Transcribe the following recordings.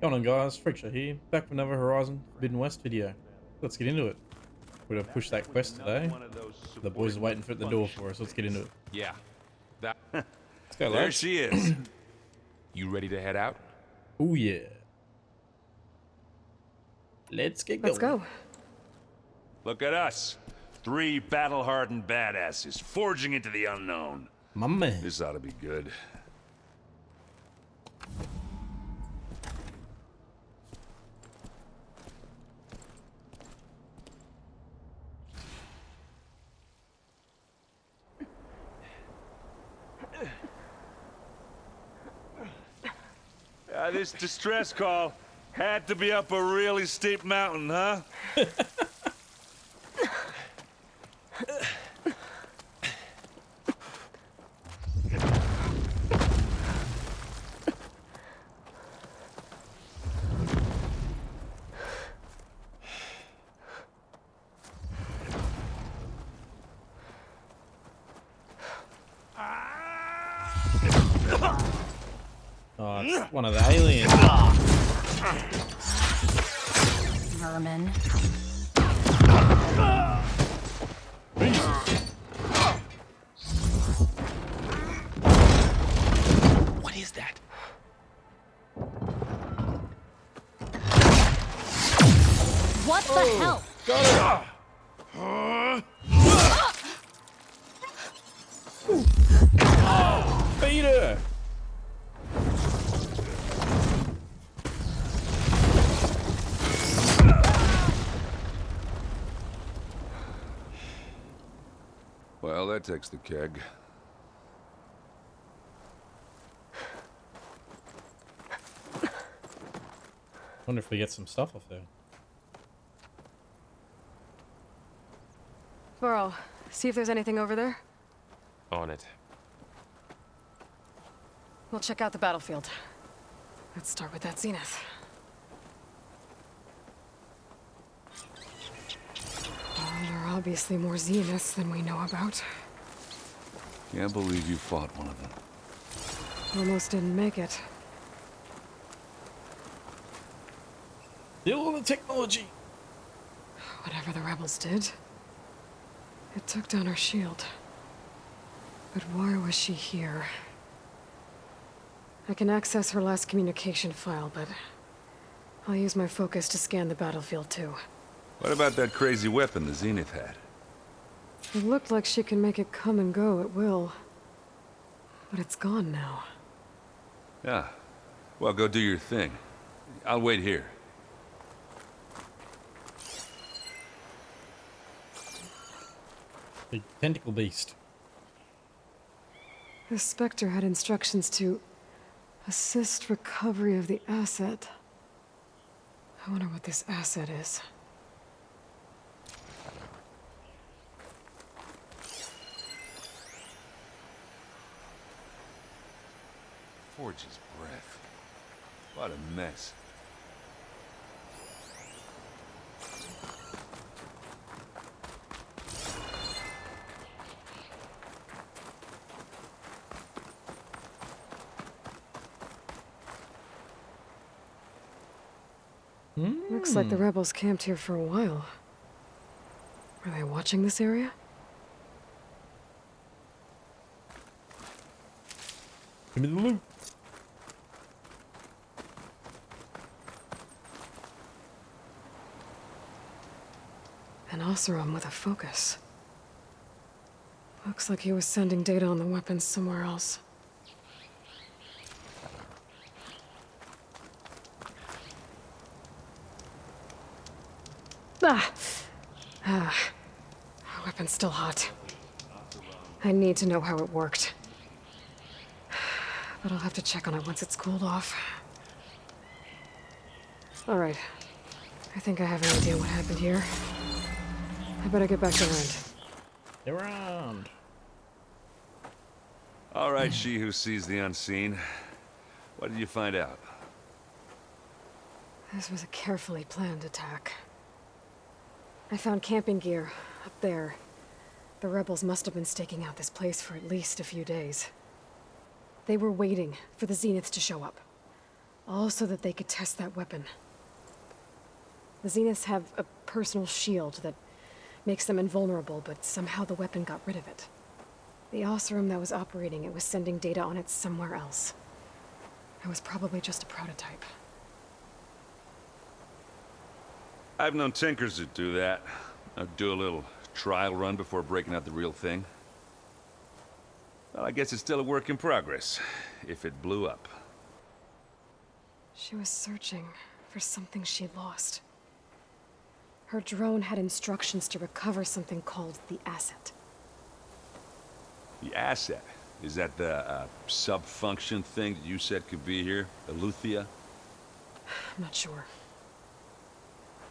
Going on guys, Freakshow here, back with another Horizon Forbidden West video. Let's get into it. We're gonna push that quest today. The boys are waiting for at the door for us, let's get into it. Yeah, that. Let's go There lads. she is. You ready to head out? Oh yeah. Let's get going. Let's go. Look at us. 3 battle-hardened badasses forging into the unknown. My man. This ought to be good. This distress call had to be up a really steep mountain, huh? Oh, it's one of the aliens. Vermin. Jesus. What is that? What the hell? Got it! Beat her! Well, that takes the keg. Wonder if we get some stuff off there. Burrow, see if there's anything over there. On it. We'll check out the battlefield. Let's start with that zenith. Well, there are obviously more zeniths than we know about. Can't believe you fought one of them. Almost didn't make it. Still all the technology. Whatever the rebels did, it took down her shield. But why was she here? I can access her last communication file, but I'll use my focus to scan the battlefield too. What about that crazy weapon the Zenith had? It looked like she can make it come and go at will. But it's gone now. Yeah. Well, go do your thing. I'll wait here. Big tentacle beast. The Spectre had instructions to assist recovery of the asset. I wonder what this asset is. Forge's breath. What a mess. Looks like the rebels camped here for a while. Are they watching this area? Give me the loot. An Oseram with a focus. Looks like he was sending data on the weapons somewhere else. Weapon's still hot. I need to know how it worked. But I'll have to check on it once it's cooled off. Alright. I think I have an idea what happened here. I better get back to Rand. They're around. All right, she who sees the unseen. What did you find out? This was a carefully planned attack. I found camping gear up there. The rebels must have been staking out this place for at least a few days. They were waiting for the Zeniths to show up. All so that they could test that weapon. The Zeniths have a personal shield that makes them invulnerable, but somehow the weapon got rid of it. The Oseram that was operating it was sending data on it somewhere else. It was probably just a prototype. I've known tinkers that do that. I'd do a little trial run before breaking out the real thing. Well, I guess it's still a work in progress, if it blew up. She was searching for something she lost. Her drone had instructions to recover something called the Asset. The Asset? Is that the sub-function thing that you said could be here? Eleuthia? I'm not sure.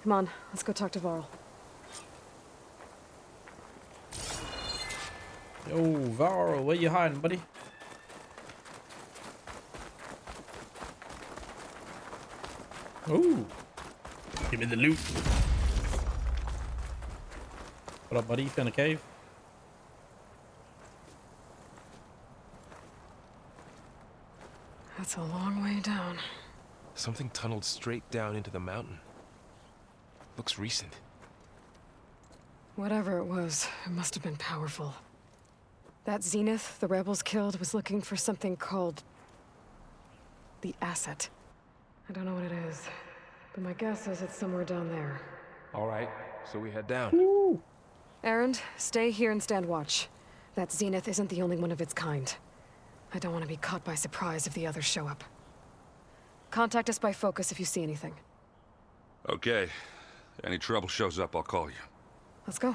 Come on, let's go talk to Varl. Yo, Varl, where you hiding, buddy? Ooh. Give me the loot. What up, buddy? You found a cave? That's a long way down. Something tunneled straight down into the mountain. Looks recent. Whatever it was, it must have been powerful. That Zenith the rebels killed was looking for something called the Asset. I don't know what it is, but my guess is it's somewhere down there. All right, so we head down. Erend, stay here and stand watch. That Zenith isn't the only one of its kind. I don't want to be caught by surprise if the others show up. Contact us by focus if you see anything. Okay. Any trouble shows up, I'll call you. Let's go.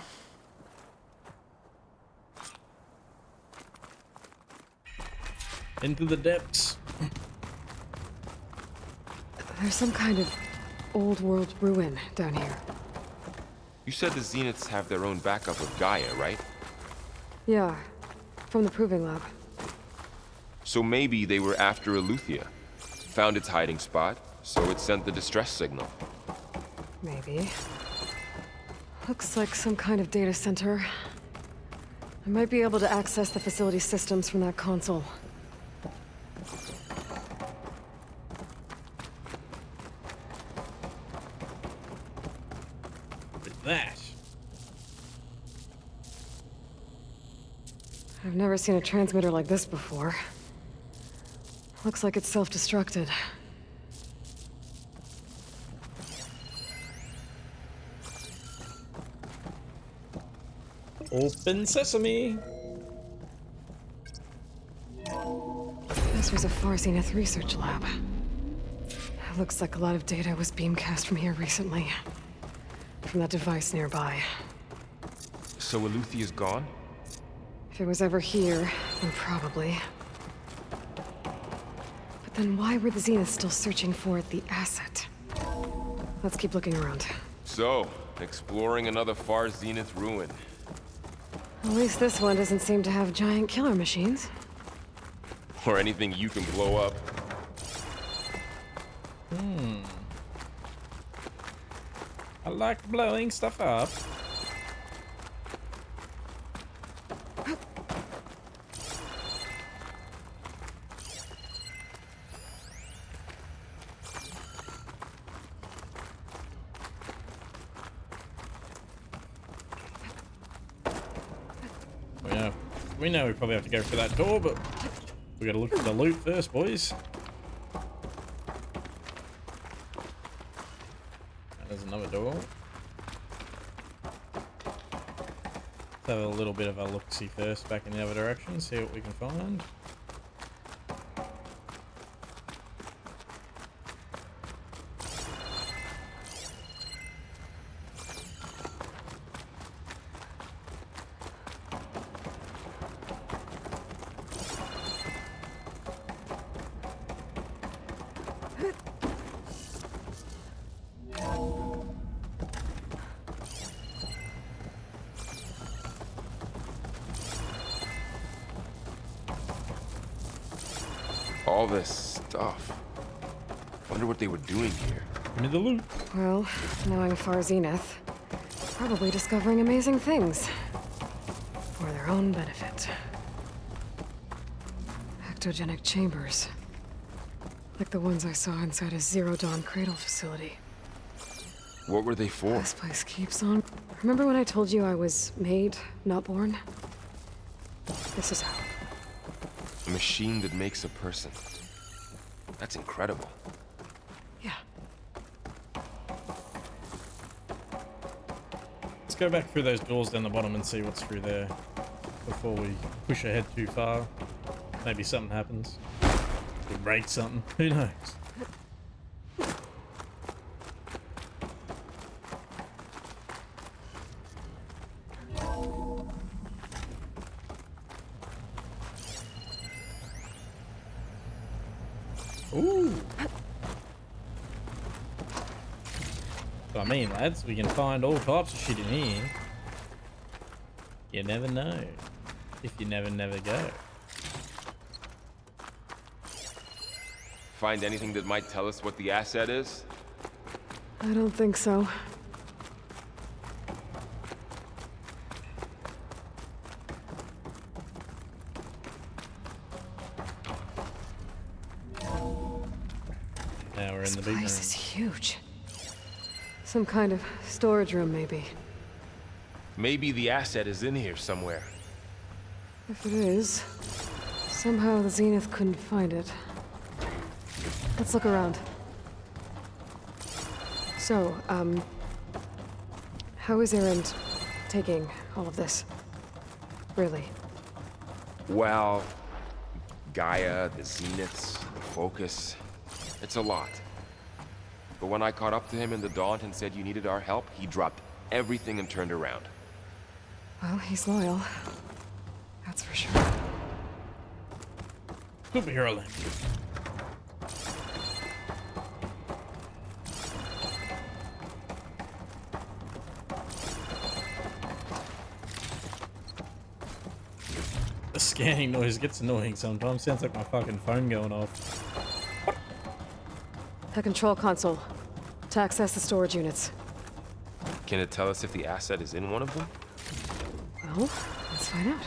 Into the depths. There's some kind of old world ruin down here. You said the Zeniths have their own backup of Gaia, right? Yeah, from the Proving Lab. So maybe they were after Eleuthia. Found its hiding spot, so it sent the distress signal. Maybe. Looks like some kind of data center. I might be able to access the facility systems from that console. What is that? I've never seen a transmitter like this before. Looks like it's self-destructed. Open sesame. This was a Far Zenith research lab. It looks like a lot of data was beamcast from here recently. From that device nearby. So Eleuthia's gone? If it was ever here, then probably. But then why were the Zeniths still searching for the Asset? Let's keep looking around. So, exploring another Far Zenith ruin. At least this one doesn't seem to have giant killer machines. Or anything you can blow up. I like blowing stuff up. We know we probably have to go through that door, but we gotta look for the loot first, boys. And there's another door. Let's have a little bit of a look-see first back in the other direction, see what we can find. All this stuff. Wonder what they were doing here. Give me the loot. Well, knowing Far Zenith, probably discovering amazing things. For their own benefit. Ectogenic chambers. Like the ones I saw inside a Zero Dawn cradle facility. What were they for? This place keeps on. Remember when I told you I was made, not born? This is how. A machine that makes a person. That's incredible. Yeah. Let's go back through those doors down the bottom and see what's through there before we push ahead too far. Maybe something happens. We break something. Who knows? Ooh. So, I mean, lads, we can find all types of shit in here. You never know. If you never go. Find anything that might tell us what the asset is? I don't think so. Now we're in This the big room. place is huge. Some kind of storage room, maybe. Maybe the asset is in here somewhere. If it is, somehow the Zenith couldn't find it. Let's look around. So, how is Erend taking all of this? Really? Well, Gaia, the Zeniths, the Focus. It's a lot. But when I caught up to him in the Daunt and said you needed our help, he dropped everything and turned around. Well, he's loyal. That's for sure. Superhero link. The scanning noise gets annoying sometimes. Sounds like my fucking phone going off. The control console. To access the storage units. Can it tell us if the asset is in one of them? Well, let's find out.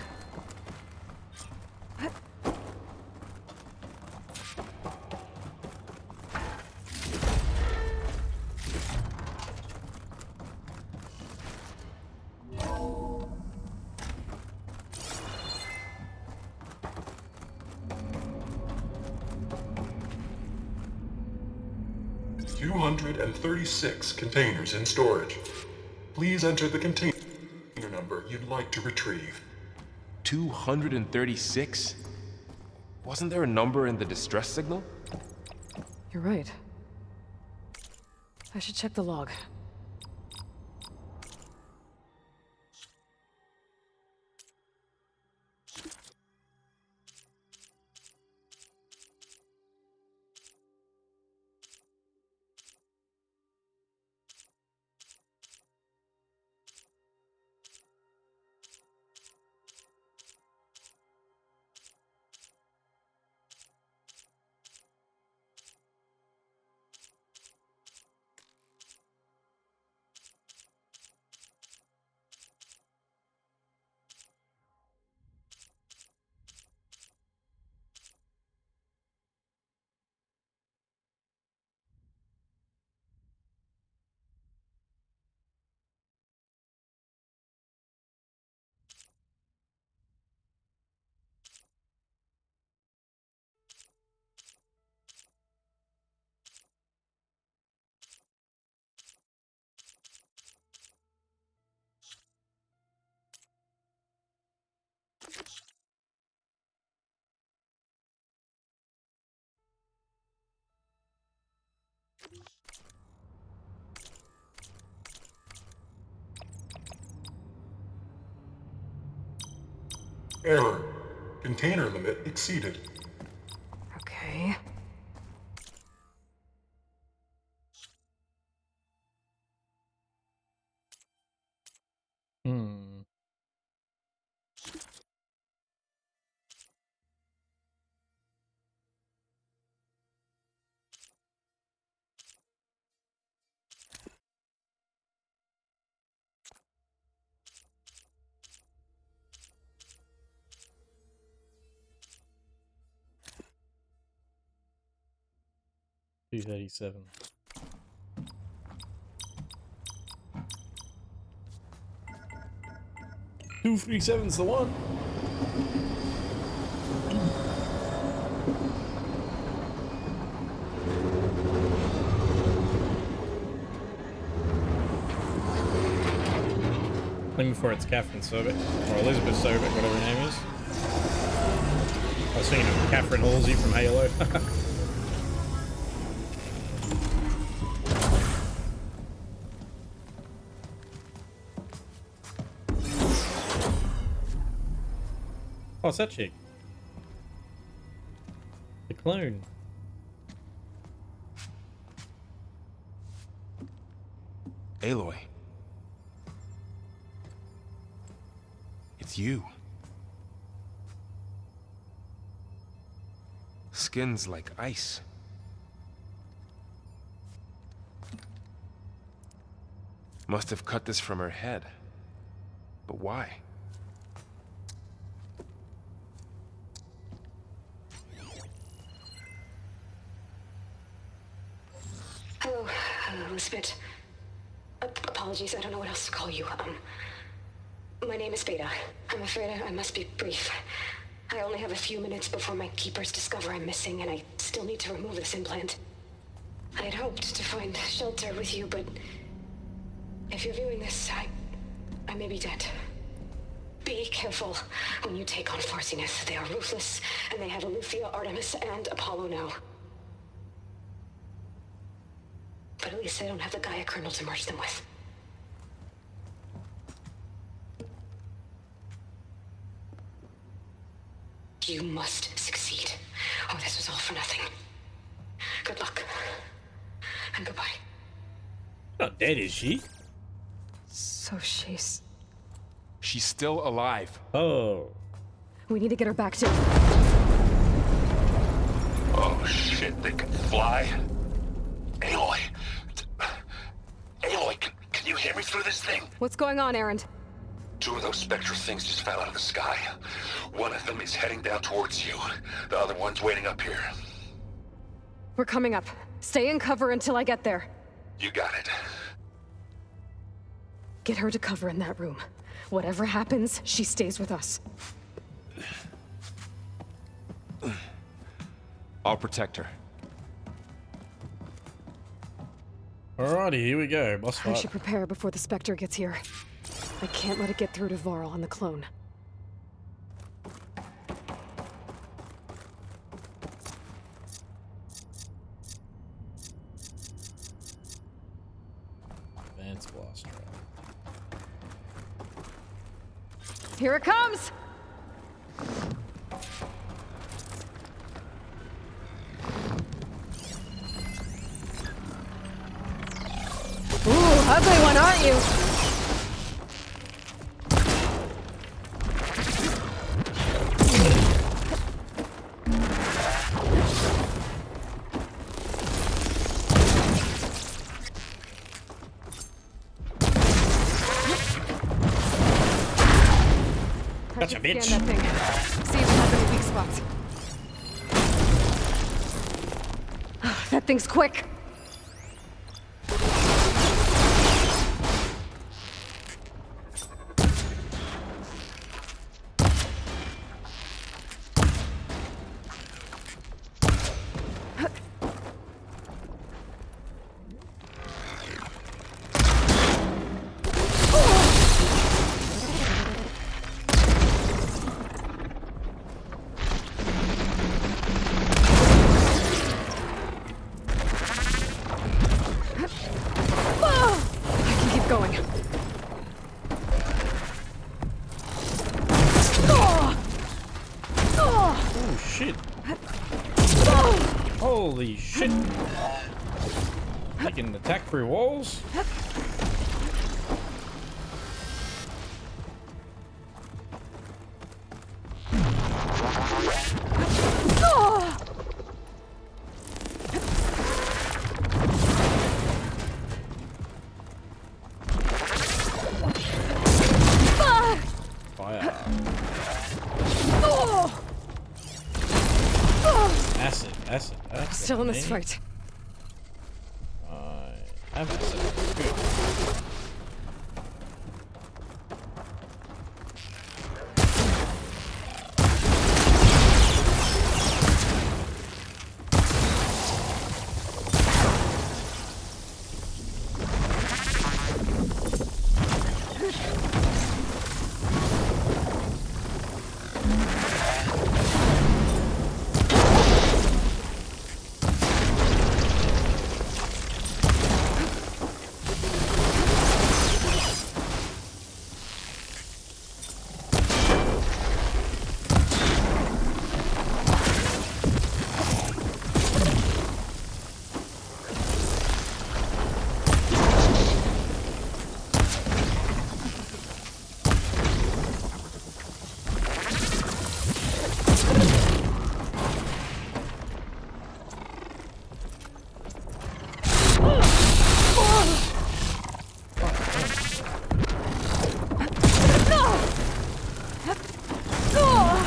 Two 236 containers in storage. Please enter the container number you'd like to retrieve. 236? Wasn't there a number in the distress signal? You're right. I should check the log. Error. Container limit exceeded. Okay. Hmm. 237. "237's the one." Looking for it's Catherine Sobek, or Elizabeth Sobek, whatever her name is. I was thinking of Catherine Halsey from Halo. Oh, it's that chick. The clone. Aloy. It's you. Skin's like ice. Must have cut this from her head. But why? Hello, Elizabeth. Apologies, I don't know what else to call you. My name is Beta. I'm afraid I must be brief. I only have a few minutes before my keepers discover I'm missing, and I still need to remove this implant. I had hoped to find shelter with you, but if you're viewing this, I may be dead. Be careful when you take on Farsiness. They are ruthless, and they have Aletheia, Artemis, and Apollo now. But at least I don't have the Gaia kernel to merge them with. You must succeed. Oh, this was all for nothing. Good luck. And goodbye. Not dead, is she? So she's... She's still alive. Oh. We need to get her back to... Oh shit, they can fly? Aloy! Aloy, can you hear me through this thing? What's going on, Erend? 2 of those spectral things just fell out of the sky. One of them is heading down towards you. The other one's waiting up here. We're coming up. Stay in cover until I get there. You got it. Get her to cover in that room. Whatever happens, she stays with us. I'll protect her. Alrighty, here we go. Boss I fight. should prepare before the Spectre gets here. I can't let it get through to Varl on the clone. Advanced blast trap. Here it comes! Ooh, ugly one, aren't you? Gotcha, bitch. Scan that thing. See if we have any weak spots. That thing's quick. Holy shit! He can attack through walls? Fire. Acid. Still in this fight. Have it. Good.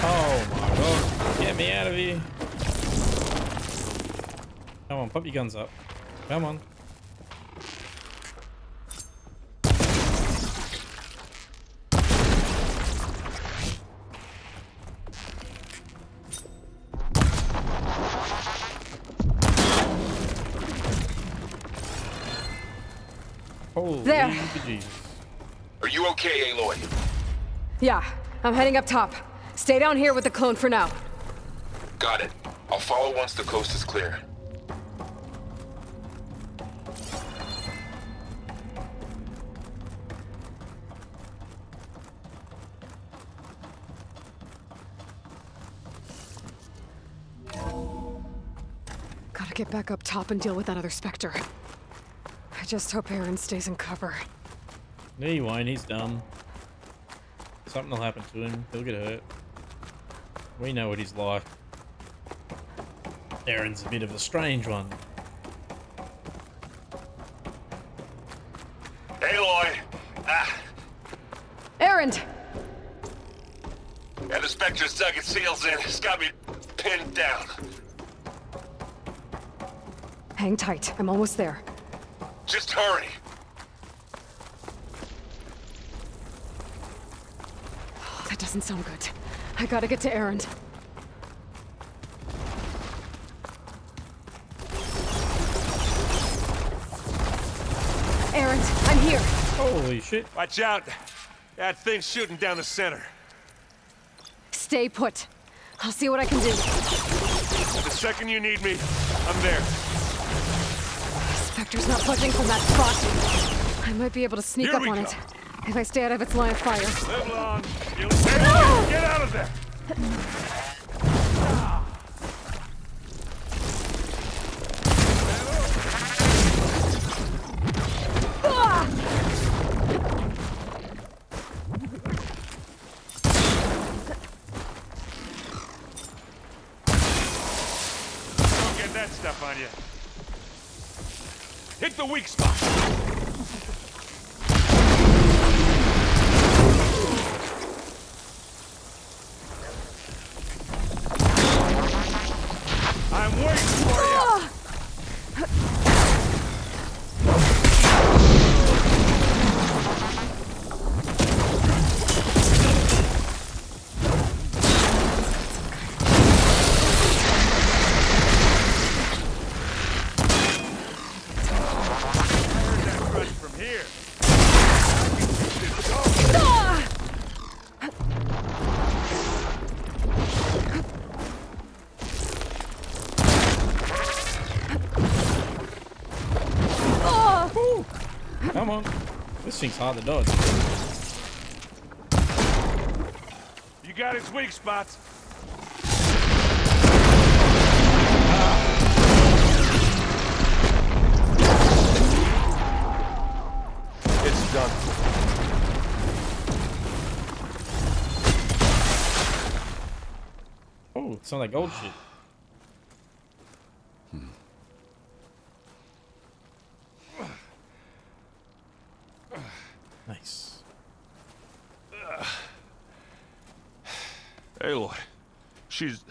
Oh my god. Get me out of here. Come on, pop your guns up. Come on. Holy There. Jesus. Are you okay, Aloy? Yeah, I'm heading up top. Stay down here with the clone for now. Got it. I'll follow once the coast is clear. Gotta get back up top and deal with that other Spectre. I just hope Aaron stays in cover. No, he won't. He's dumb. Something will happen to him. He'll get hurt. We know what he's like. Aaron's a bit of a strange one. Aloy! Aaron! And the Spectre's dug its heels in. It's got me pinned down. Hang tight. I'm almost there. Just hurry. Oh, that doesn't sound good. I gotta get to Aaron. Aaron, I'm here. Holy shit. Watch out. That thing's shooting down the center. Stay put. I'll see what I can do. The second you need me, I'm there. Spectre's not budging from that spot. I might be able to sneak Here up we on go. it if I stay out of its line of fire. Live long. Aloy, get out of there! Don't get that stuff on you. Hit the weak spot. I'm waiting for you. Heard that crunch from here. Come on. This thing's hard to dodge. You got its weak spots. It's done. Oh, it sounds like gold shit. Nice. Aloy, she's...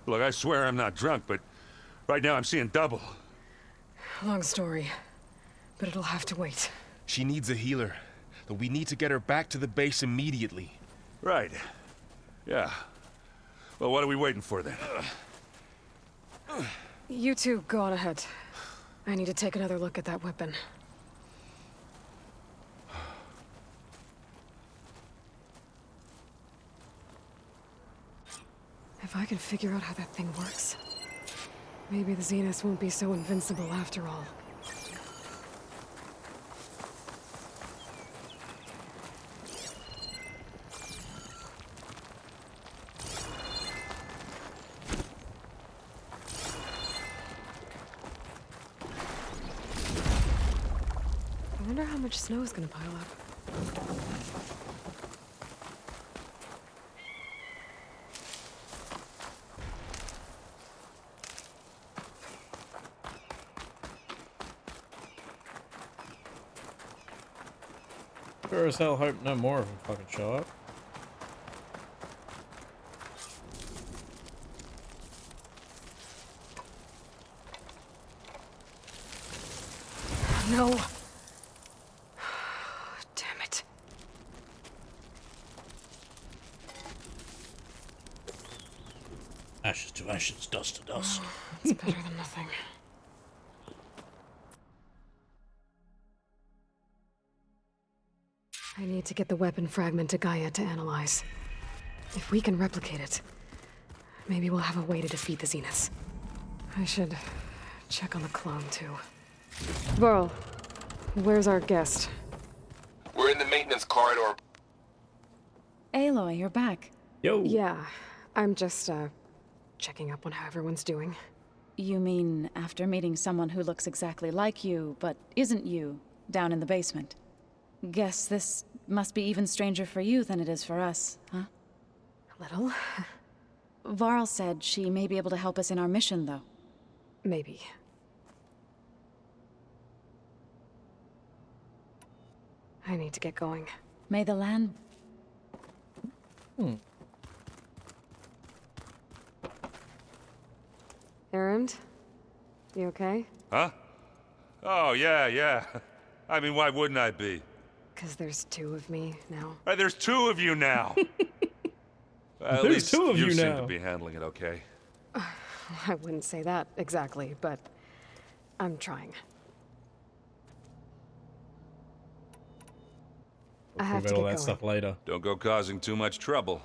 Look, I swear I'm not drunk, but right now I'm seeing double. Long story, but it'll have to wait. She needs a healer, but we need to get her back to the base immediately. Right. Yeah. Well, what are we waiting for then? You two go on ahead. I need to take another look at that weapon. If I can figure out how that thing works, maybe the Zeniths won't be so invincible after all. I wonder how much snow is gonna pile up. Sure as hell hope no more of them fucking show up. No. Damn it. Ashes to ashes, dust to dust. It's better than nothing. I need to get the weapon fragment to Gaia to analyze. If we can replicate it, maybe we'll have a way to defeat the Zeniths. I should check on the clone, too. Varl, where's our guest? We're in the maintenance corridor. Aloy, you're back. Yo! Yeah, I'm just, checking up on how everyone's doing. You mean after meeting someone who looks exactly like you, but isn't you, down in the basement? Guess this must be even stranger for you than it is for us, huh? A little. Varl said she may be able to help us in our mission, though. Maybe. I need to get going. May the land... Erend? You okay? Huh? Oh, yeah. I mean, why wouldn't I be? 'Cause there's two of me now. There's two of you now. At There's least two of you seem now. to be handling it okay. I wouldn't say that exactly, but I'm trying. I We'll have to prove all get that going. stuff later. Don't go causing too much trouble.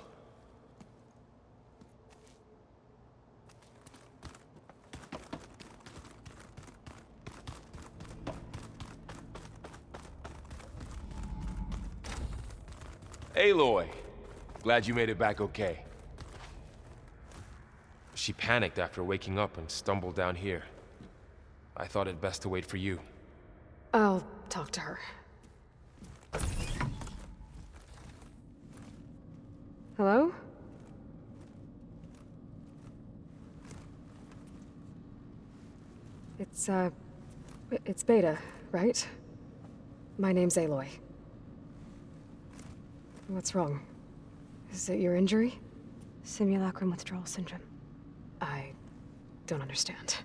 Aloy, glad you made it back okay. She panicked after waking up and stumbled down here. I thought it best to wait for you. I'll talk to her. Hello? It's Beta, right? My name's Aloy. What's wrong? Is it your injury? Simulacrum withdrawal syndrome. I don't understand.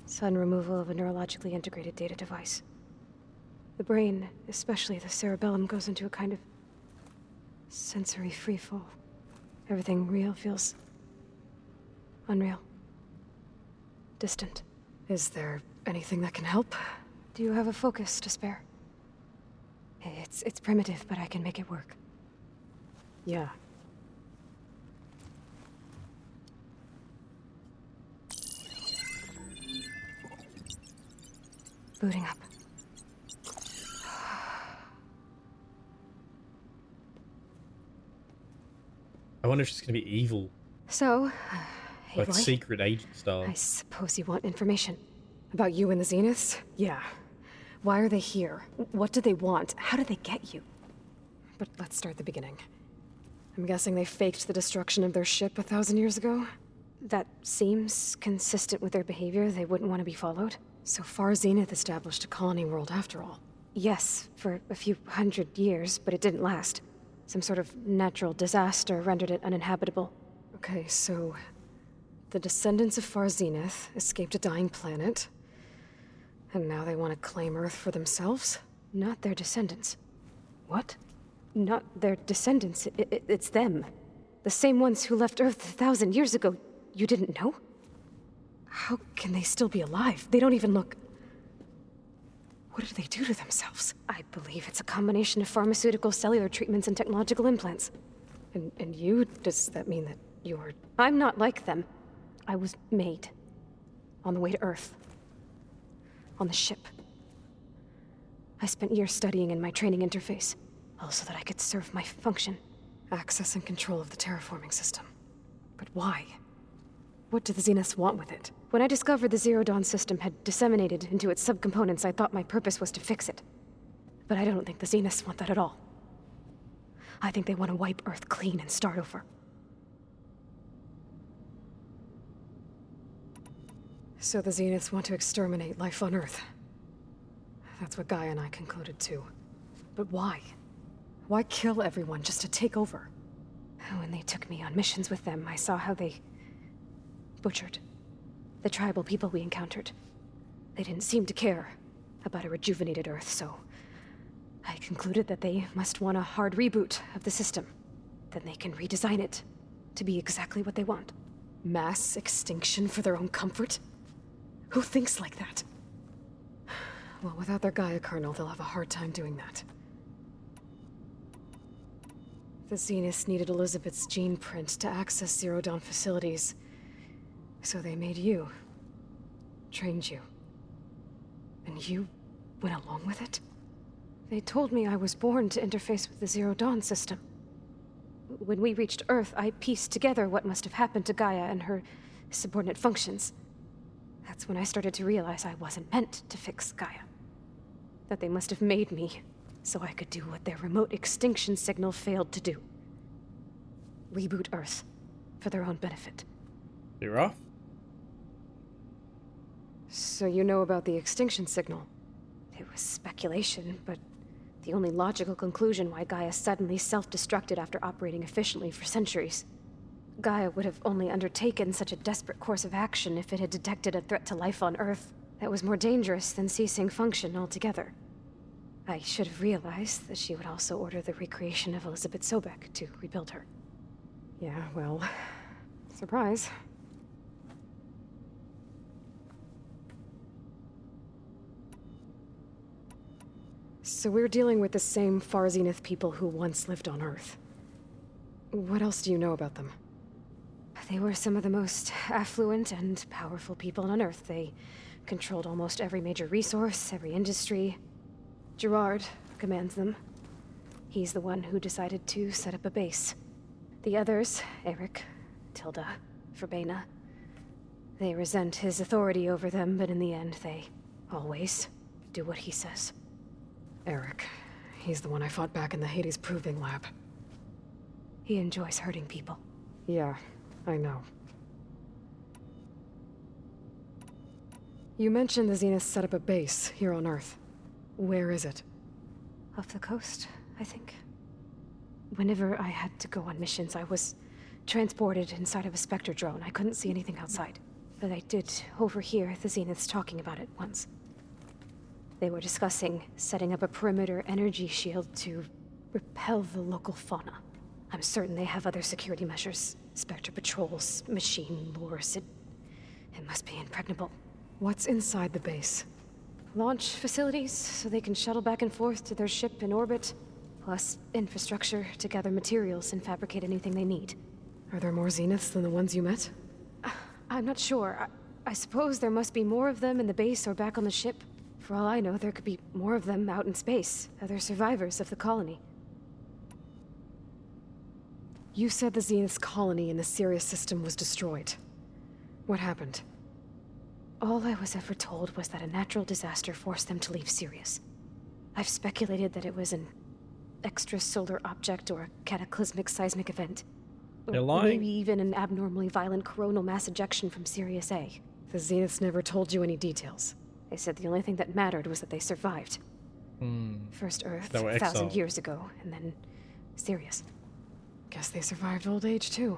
Sudden removal of a neurologically integrated data device. The brain, especially the cerebellum, goes into a kind of sensory freefall. Everything real feels unreal. Distant. Is there anything that can help? Do you have a focus to spare? It's primitive, but I can make it work. Yeah. Booting up. I wonder if she's gonna be evil, So, like Aloy, secret agent style. I suppose you want information. About you and the Zeniths? Yeah. Why are they here? What do they want? How did they get you? But let's start at the beginning. I'm guessing they faked the destruction of their ship 1,000 years ago? That seems consistent with their behavior. They wouldn't want to be followed. So Far Zenith established a colony world after all. Yes, for a few hundred years, but it didn't last. Some sort of natural disaster rendered it uninhabitable. Okay, so the descendants of Far Zenith escaped a dying planet, And now they want to claim Earth for themselves? Not their descendants. What? Not their descendants. It's them. The same ones who left Earth 1,000 years ago. You didn't know? How can they still be alive? They don't even look... What did they do to themselves? I believe it's a combination of pharmaceutical, cellular treatments, and technological implants. And you? Does that mean that you're... I'm not like them. I was made. On the way to Earth. On the ship. I spent years studying in my training interface, all so that I could serve my function. Access and control of the terraforming system. But why? What do the Zeniths want with it? When I discovered the Zero Dawn system had disseminated into its subcomponents, I thought my purpose was to fix it. But I don't think the Zeniths want that at all. I think they want to wipe Earth clean and start over. So the Zeniths want to exterminate life on Earth. That's what Gaia and I concluded too. But why? Why kill everyone just to take over? When they took me on missions with them, I saw how they butchered the tribal people we encountered. They didn't seem to care about a rejuvenated Earth, so I concluded that they must want a hard reboot of the system. Then they can redesign it to be exactly what they want. Mass extinction for their own comfort? Who thinks like that? Well, without their Gaia kernel, they'll have a hard time doing that. The Zeniths needed Elizabeth's gene print to access Zero Dawn facilities. So they made you. Trained you. And you went along with it? They told me I was born to interface with the Zero Dawn system. When we reached Earth, I pieced together what must have happened to Gaia and her subordinate functions. That's when I started to realize I wasn't meant to fix Gaia. That they must have made me so I could do what their remote extinction signal failed to do. Reboot Earth for their own benefit. You're off? So you know about the extinction signal? It was speculation, but the only logical conclusion why Gaia suddenly self-destructed after operating efficiently for centuries. Gaia would have only undertaken such a desperate course of action if it had detected a threat to life on Earth that was more dangerous than ceasing function altogether. I should have realized that she would also order the recreation of Elizabeth Sobek to rebuild her. Yeah, well, surprise. So we're dealing with the same Far Zenith people who once lived on Earth. What else do you know about them? They were some of the most affluent and powerful people on Earth. They controlled almost every major resource, every industry. Gerard commands them. He's the one who decided to set up a base. The others, Eric, Tilda, Verbena, they resent his authority over them, but in the end, they always do what he says. Eric. He's the one I fought back in the Hades Proving Lab. He enjoys hurting people. Yeah, I know. You mentioned the Zeniths set up a base here on Earth. Where is it? Off the coast, I think. Whenever I had to go on missions, I was transported inside of a Spectre drone. I couldn't see anything outside. But I did overhear the Zeniths talking about it once. They were discussing setting up a perimeter energy shield to repel the local fauna. I'm certain they have other security measures. Spectre patrols, machine lures. It must be impregnable. What's inside the base? Launch facilities, so they can shuttle back and forth to their ship in orbit. Plus infrastructure to gather materials and fabricate anything they need. Are there more Zeniths than the ones you met? I'm not sure. I suppose there must be more of them in the base or back on the ship. For all I know, there could be more of them out in space, other survivors of the colony. You said the Zenith's colony in the Sirius system was destroyed. What happened? All I was ever told was that a natural disaster forced them to leave Sirius. I've speculated that it was an extrasolar object or a cataclysmic seismic event. They're Or lying. maybe even an abnormally violent coronal mass ejection from Sirius A. The Zeniths never told you any details. They said the only thing that mattered was that they survived. First Earth, They were 1,000 exiled. years ago, and then Sirius. Guess they survived old age, too.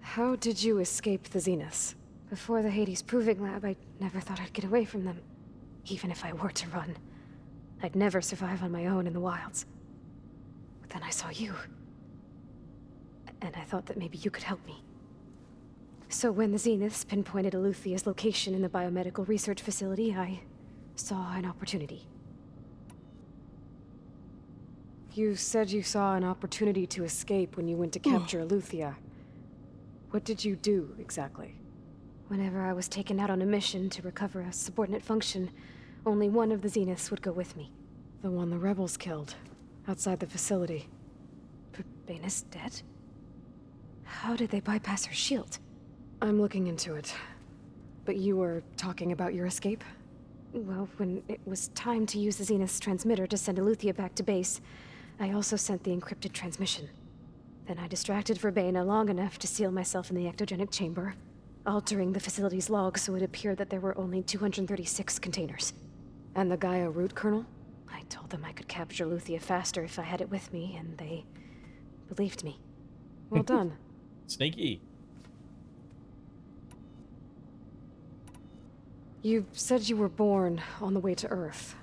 How did you escape the Zeniths? Before the Hades Proving Lab, I never thought I'd get away from them. Even if I were to run, I'd never survive on my own in the wilds. But then I saw you. And I thought that maybe you could help me. So when the Zeniths pinpointed Eluthia's location in the biomedical research facility, I saw an opportunity. You said you saw an opportunity to escape when you went to capture Eluthia. What did you do, exactly? Whenever I was taken out on a mission to recover a subordinate function, only one of the Zeniths would go with me. The one the rebels killed, outside the facility. Baina's dead? How did they bypass her shield? I'm looking into it. But you were talking about your escape? Well, when it was time to use the Zenith's transmitter to send Eluthia back to base, I also sent the encrypted transmission. Then I distracted Verbena long enough to seal myself in the ectogenic chamber, altering the facility's log so it appeared that there were only 236 containers. And the Gaia root kernel? I told them I could capture Eluthia faster if I had it with me, and they believed me. Well done. Sneaky. You said you were born on the way to Earth.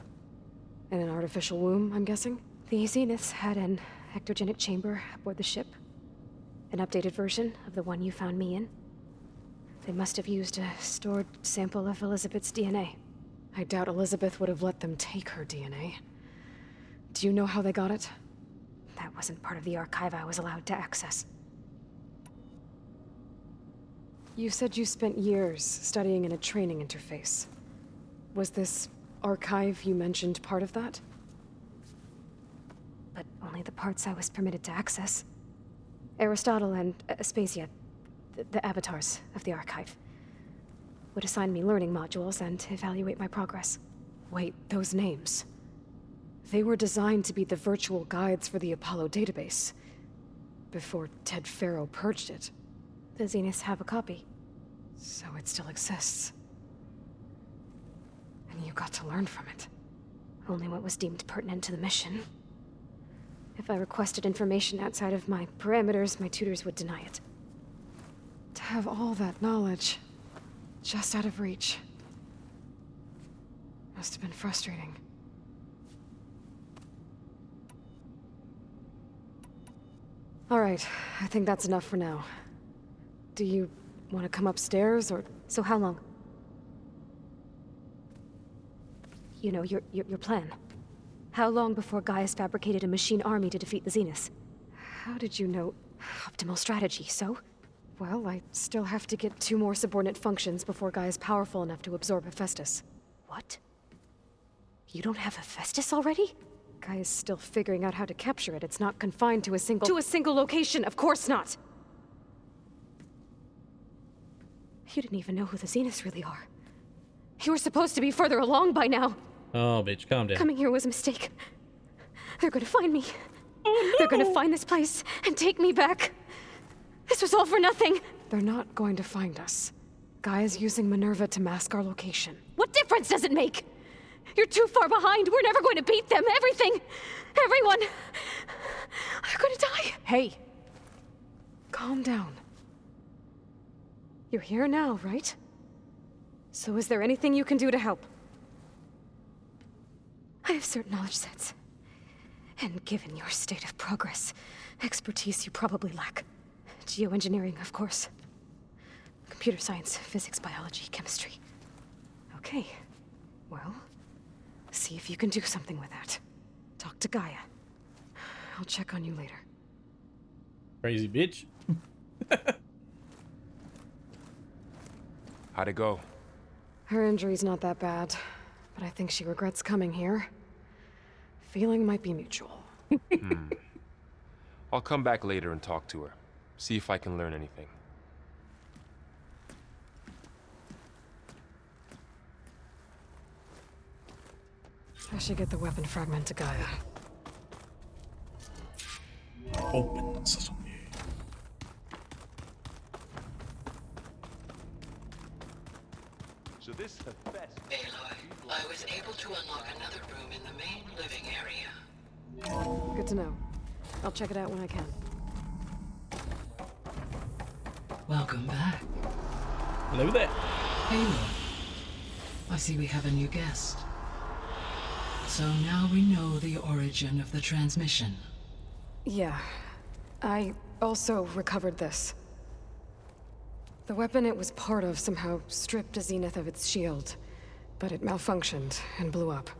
In an artificial womb, I'm guessing? The Zeniths had an ectogenic chamber aboard the ship. An updated version of the one you found me in. They must have used a stored sample of Elizabeth's DNA. I doubt Elizabeth would have let them take her DNA. Do you know how they got it? That wasn't part of the archive I was allowed to access. You said you spent years studying in a training interface. Was this archive you mentioned part of that? But only the parts I was permitted to access. Aristotle and Aspasia, the avatars of the archive, would assign me learning modules and evaluate my progress. Wait, those names. They were designed to be the virtual guides for the Apollo database, before Ted Faro purged it. The Zeniths have a copy. So it still exists. And you got to learn from it. Only what was deemed pertinent to the mission. If I requested information outside of my parameters, my tutors would deny it. To have all that knowledge, just out of reach. Must have been frustrating. All right, I think that's enough for now. Do you want to come upstairs, or... So how long? You know, your plan. How long before Gaia's fabricated a machine army to defeat the Zeniths? How did you know? Optimal strategy, so? Well, I still have to get 2 more subordinate functions before Gaia's powerful enough to absorb Hephaestus. What? You don't have Hephaestus already? Gaia's still figuring out how to capture it. It's not confined to a single... To a single location, of course not! You didn't even know who the Zeniths really are. You were supposed to be further along by now. Oh, bitch, calm down. Coming here was a mistake. They're gonna find me. Oh, no. They're gonna find this place and take me back. This was all for nothing. They're not going to find us. Gaia's using Minerva to mask our location. What difference does it make? You're too far behind. We're never going to beat them. Everything. Everyone. They're gonna die. Hey. Calm down. You're here now, right? So is there anything you can do to help? I have certain knowledge sets. And given your state of progress, expertise you probably lack. Geoengineering, of course. Computer science, physics, biology, chemistry. Okay. Well, see if you can do something with that. Talk to Gaia. I'll check on you later. Crazy bitch. How'd it go? Her injury's not that bad, but I think she regrets coming here. Feeling might be mutual. I'll come back later and talk to her. See if I can learn anything. I should get the weapon fragment to Gaia. Open sesame. So this Hephaestus... Aloy, I was able to unlock another room in the main living area. Good to know. I'll check it out when I can. Welcome back. Hello there. Aloy, I see we have a new guest. So now we know the origin of the transmission. Yeah. I also recovered this. The weapon it was part of somehow stripped Zenith of its shield, but it malfunctioned and blew up.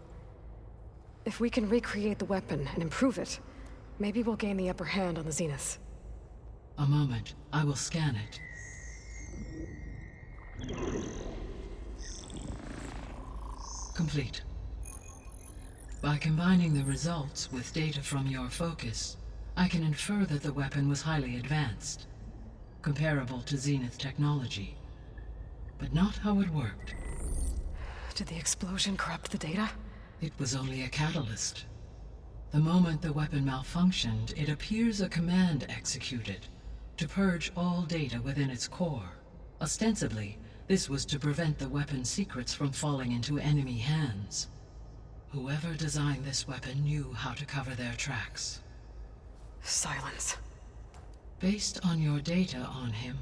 If we can recreate the weapon and improve it, maybe we'll gain the upper hand on the Zeniths. A moment. I will scan it. Complete. By combining the results with data from your focus, I can infer that the weapon was highly advanced, comparable to Zenith technology, but not how it worked. Did the explosion corrupt the data? It was only a catalyst. The moment the weapon malfunctioned, it appears a command executed to purge all data within its core. Ostensibly, this was to prevent the weapon's secrets from falling into enemy hands. Whoever designed this weapon knew how to cover their tracks. Silence. Based on your data on him,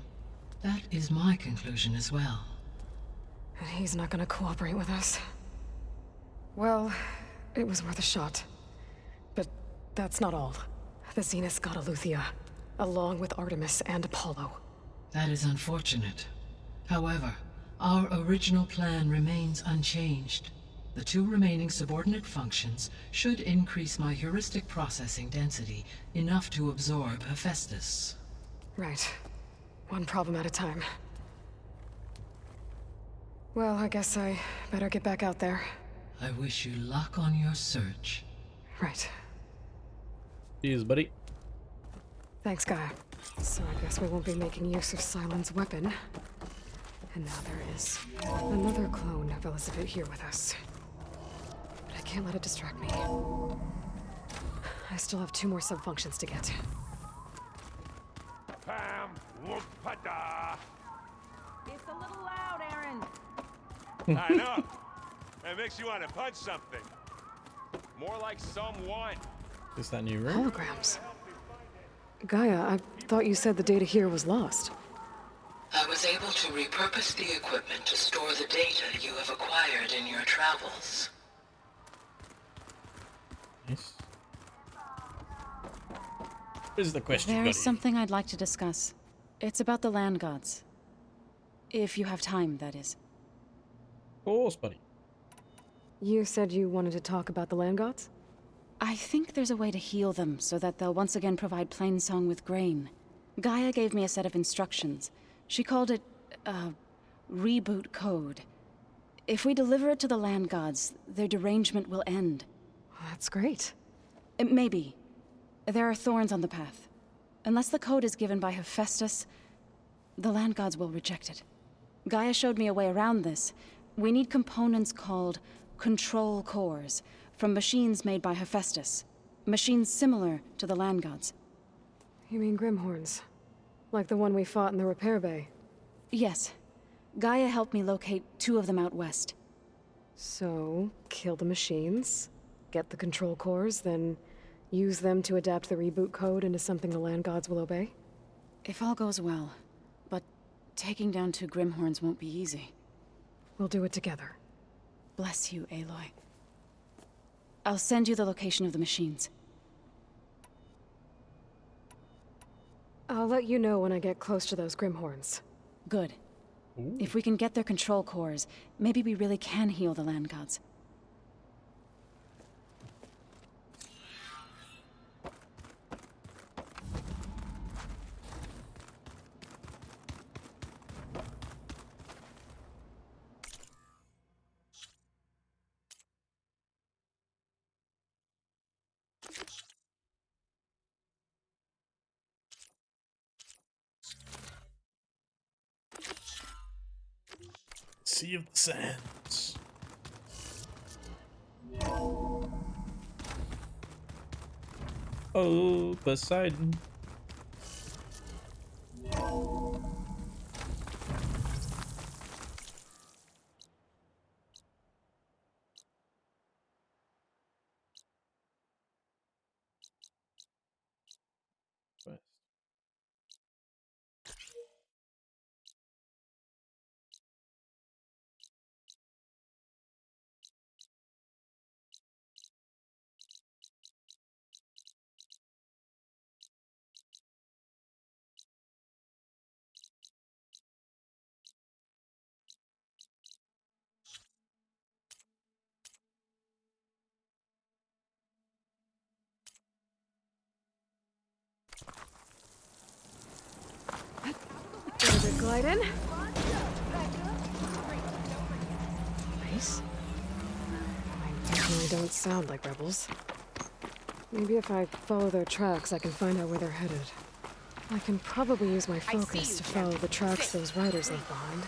that is my conclusion as well. And he's not gonna cooperate with us. Well, it was worth a shot. But that's not all. The Zeniths got Aletheia, along with Artemis and Apollo. That is unfortunate. However, our original plan remains unchanged. The two remaining subordinate functions should increase my heuristic processing density enough to absorb Hephaestus. Right. One problem at a time. Well, I guess I better get back out there. I wish you luck on your search. Right. Cheers, buddy. Thanks, Gaia. So I guess we won't be making use of Cylon's weapon. And now there is another clone of Elizabeth here with us. But I can't let it distract me. I still have 2 more subfunctions to get. Pam, whoop-a-da. It's a little loud, Aaron. I know. It makes you want to punch something. More like someone. Is that new room? Holograms. Gaia, I thought you said the data here was lost. I was able to repurpose the equipment to store the data you have acquired in your travels. Nice. Here's the question, There buddy. is something I'd like to discuss. It's about the land gods. If you have time, that is. Of course, buddy. You said you wanted to talk about the land gods? I think there's a way to heal them so that they'll once again provide Plainsong with grain. Gaia gave me a set of instructions. She called it, reboot code. If we deliver it to the land gods, their derangement will end. That's great. Maybe. There are thorns on the path. Unless the code is given by Hephaestus, the land gods will reject it. Gaia showed me a way around this. We need components called control cores from machines made by Hephaestus. Machines similar to the land gods. You mean Grimhorns? Like the one we fought in the repair bay? Yes. Gaia helped me locate 2 of them out west. So, kill the machines, get the control cores, then use them to adapt the reboot code into something the land gods will obey? If all goes well. But taking down 2 Grimhorns won't be easy. We'll do it together. Bless you, Aloy. I'll send you the location of the machines. I'll let you know when I get close to those Grimhorns. Good. If we can get their control cores, maybe we really can heal the land gods. Sea of the Sands. Oh, Poseidon. Raiden? Nice. I definitely don't sound like rebels. Maybe if I follow their tracks, I can find out where they're headed. I can probably use my focus to follow the tracks those riders left behind.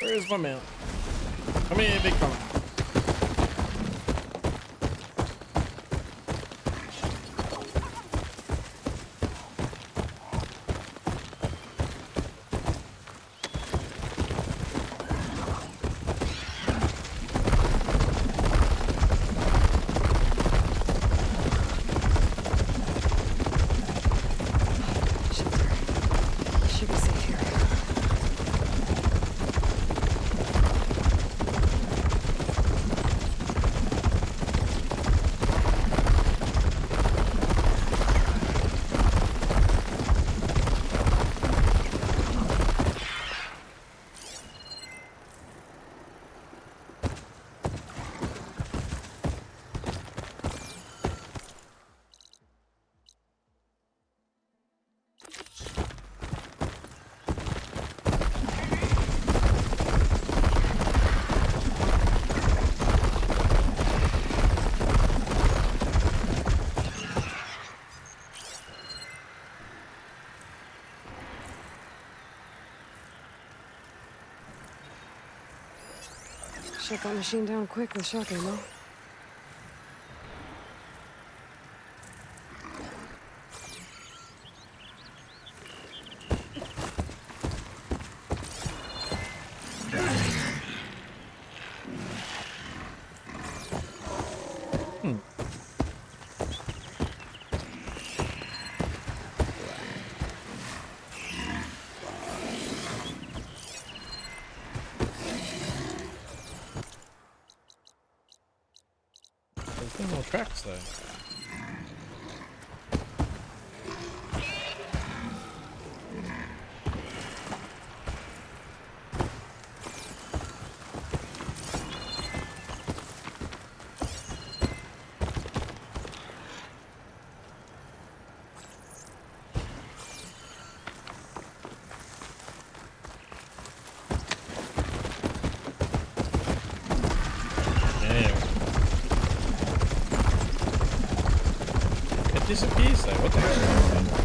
Where's my mount? Come here, big fella. Should be safe here. Shut that machine down quick with shock ammo. There's no more tracks though. Disappears though, what the hell?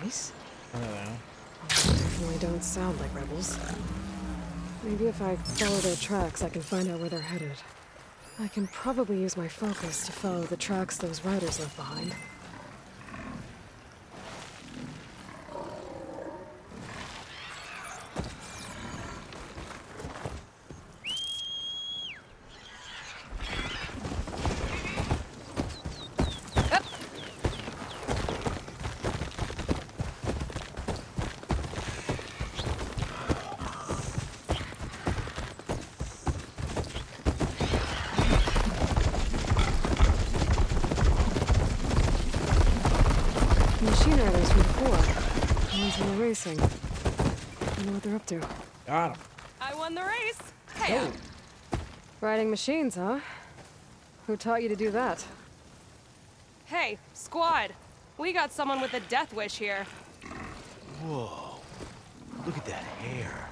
Grace? I don't know. Definitely don't sound like rebels. Maybe if I follow their tracks, I can find out where they're headed. I can probably use my focus to follow the tracks those riders left behind. Machine riders from before. The ones who were racing. I know what they're up to. Got him. I won the race. Hey. Riding machines, huh? Who taught you to do that? Hey, squad. We got someone with a death wish here. Whoa. Look at that hair.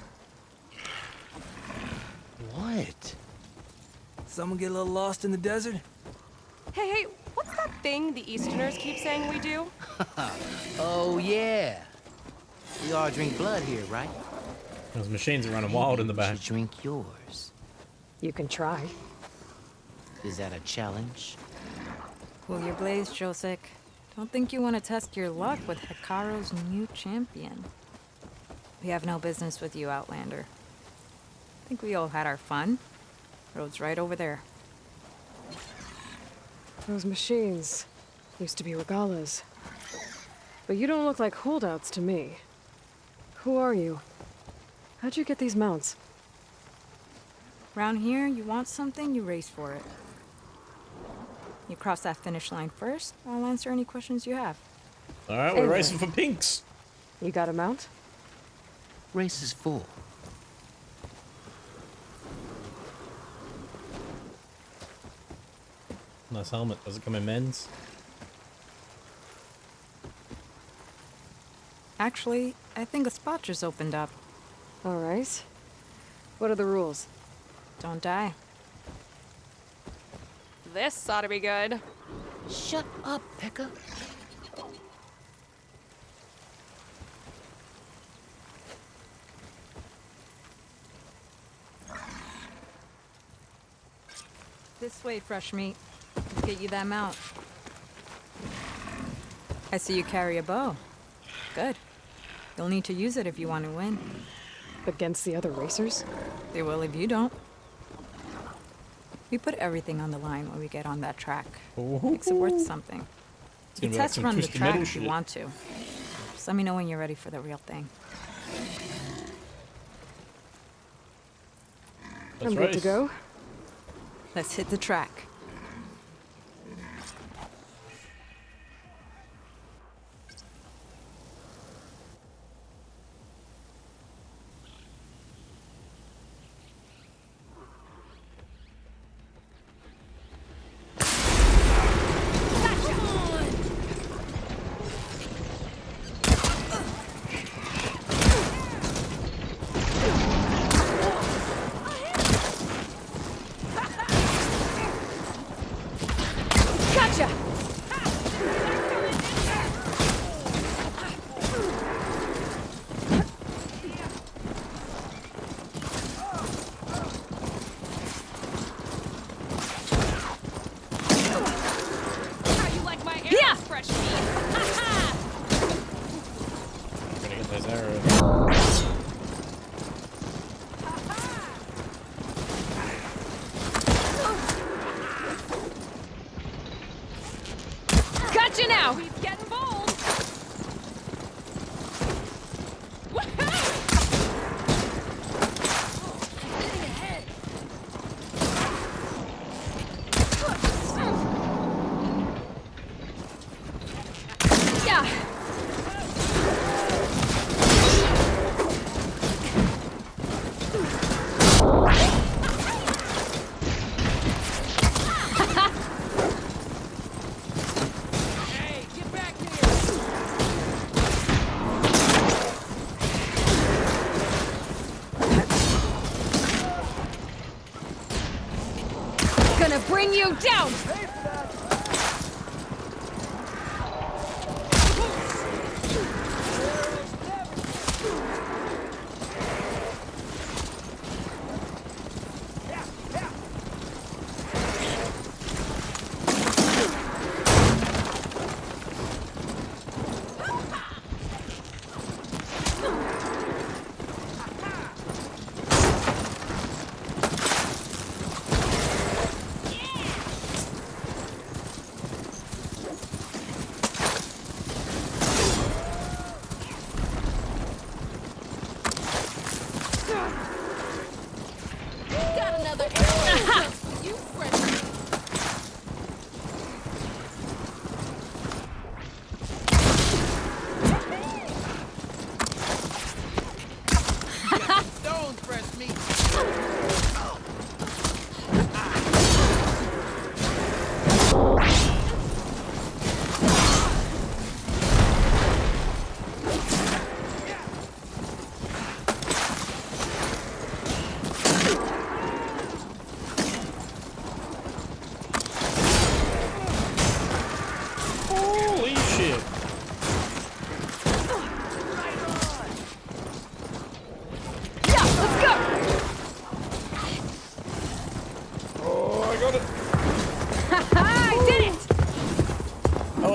What? Someone get a little lost in the desert? Hey, what's that thing the Easterners keep saying we do? Oh, yeah. We all drink blood here, right? Those machines are running wild in the back. You should drink yours. You can try. Is that a challenge? Cool your blaze, Josek. Don't think you want to test your luck with Hekarro's new champion. We have no business with you, Outlander. I think we all had our fun. Road's right over there. Those machines used to be Regalas. But you don't look like holdouts to me. Who are you? How'd you get these mounts? Around here, you want something, you race for it. You cross that finish line first, I'll answer any questions you have. Alright, we're racing for pinks. You got a mount? Race is full. Nice helmet. Does it come in men's? Actually, I think a spot just opened up. Alright. What are the rules? Don't die. This ought to be good. Shut up, Pekka. This way, fresh meat. Let's get you that mount. I see you carry a bow. Good. You'll need to use it if you want to win. Against the other racers? They will if you don't. We put everything on the line when we get on that track. Makes it worth something. You test run the track if you want to. Just let me know when you're ready for the real thing. I'm good to go. Let's hit the track. Gotcha now! He's getting bold! Yeah! Gonna bring you down!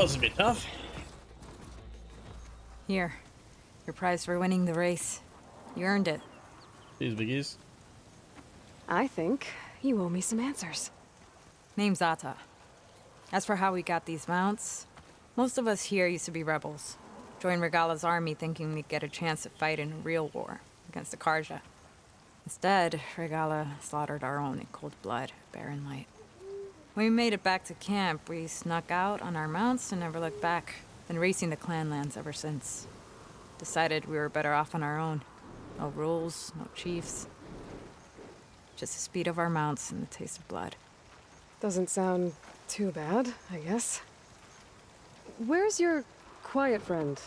was a bit tough. Here, your prize for winning the race. You earned it. Cheers, biggies. I think you owe me some answers. Name's Ata. As for how we got these mounts, most of us here used to be rebels. Joined Regala's army thinking we'd get a chance to fight in a real war against the Karja. Instead, Regala slaughtered our own in cold blood, Barren Light. When we made it back to camp, we snuck out on our mounts and never looked back. Been racing the clan lands ever since. Decided we were better off on our own. No rules, no chiefs. Just the speed of our mounts and the taste of blood. Doesn't sound too bad, I guess. Where's your quiet friend?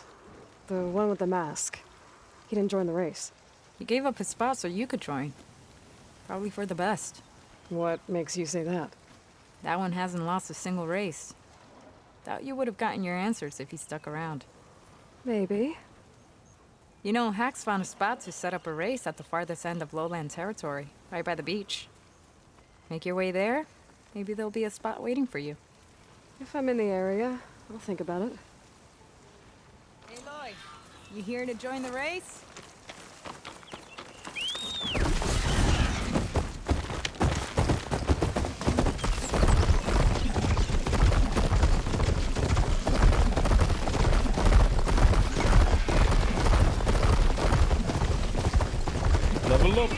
The one with the mask. He didn't join the race. He gave up his spot so you could join. Probably for the best. What makes you say that? That one hasn't lost a single race. Doubt you would have gotten your answers if he stuck around. Maybe. You know, Hax found a spot to set up a race at the farthest end of lowland territory, right by the beach. Make your way there, maybe there'll be a spot waiting for you. If I'm in the area, I'll think about it. Hey, Lloyd. You here to join the race? Level up.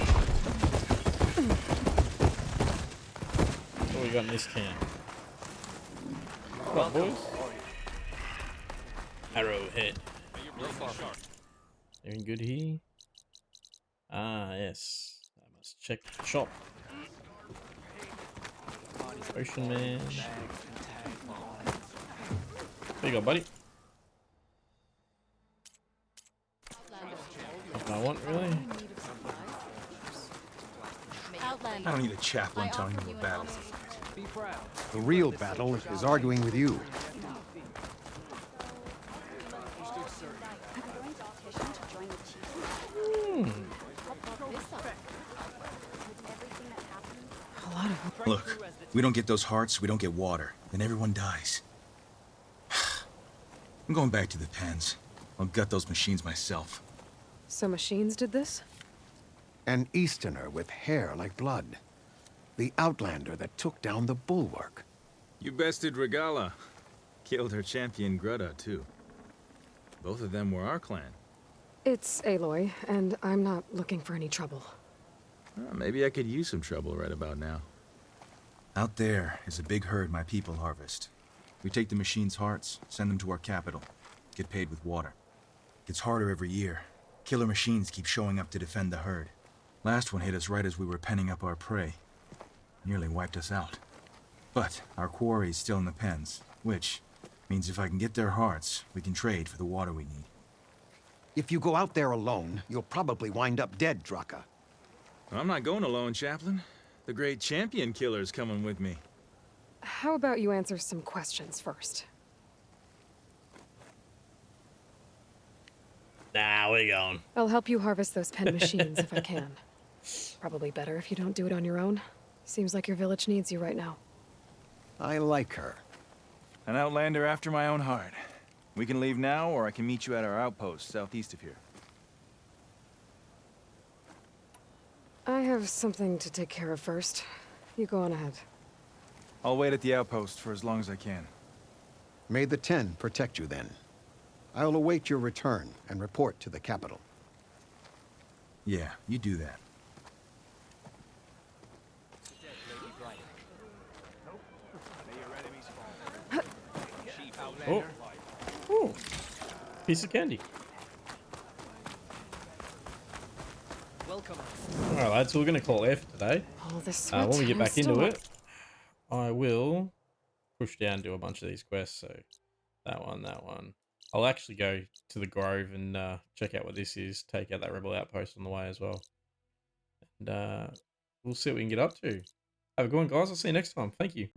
What we got in this can? What, boys? Arrowhead. Anything good here? Ah, yes. I must check the shop. Ocean Man. There you go, buddy. Nothing I want, really. I don't need a chaplain telling me what battles. The real battle is arguing with you. Look, we don't get those hearts, we don't get water, then everyone dies. I'm going back to the pens. I'll gut those machines myself. So machines did this? An Easterner with hair like blood. The Outlander that took down the Bulwark. You bested Regala. Killed her champion Greta, too. Both of them were our clan. It's Aloy, and I'm not looking for any trouble. Well, maybe I could use some trouble right about now. Out there is a big herd my people harvest. We take the machines' hearts, send them to our capital, get paid with water. Gets harder every year. Killer machines keep showing up to defend the herd. Last one hit us right as we were penning up our prey. Nearly wiped us out. But our quarry is still in the pens, which means if I can get their hearts, we can trade for the water we need. If you go out there alone, you'll probably wind up dead, Draka. I'm not going alone, Chaplain. The great champion killer's coming with me. How about you answer some questions first? Nah, we're going. I'll help you harvest those pen machines if I can. Probably better if you don't do it on your own. Seems like your village needs you right now. I like her. An outlander after my own heart. We can leave now, or I can meet you at our outpost southeast of here. I have something to take care of first. You go on ahead. I'll wait at the outpost for as long as I can. May the Ten protect you then. I'll await your return and report to the capital. Yeah, you do that. Oh. Ooh. Piece of candy. Welcome. Alright lads, so we're going to call F today. Oh, this when we get back into it, I will push down, do a bunch of these quests. So that one. I'll actually go to the Grove and check out what this is. Take out that rebel outpost on the way as well. And we'll see what we can get up to. Have a good one, guys. I'll see you next time. Thank you.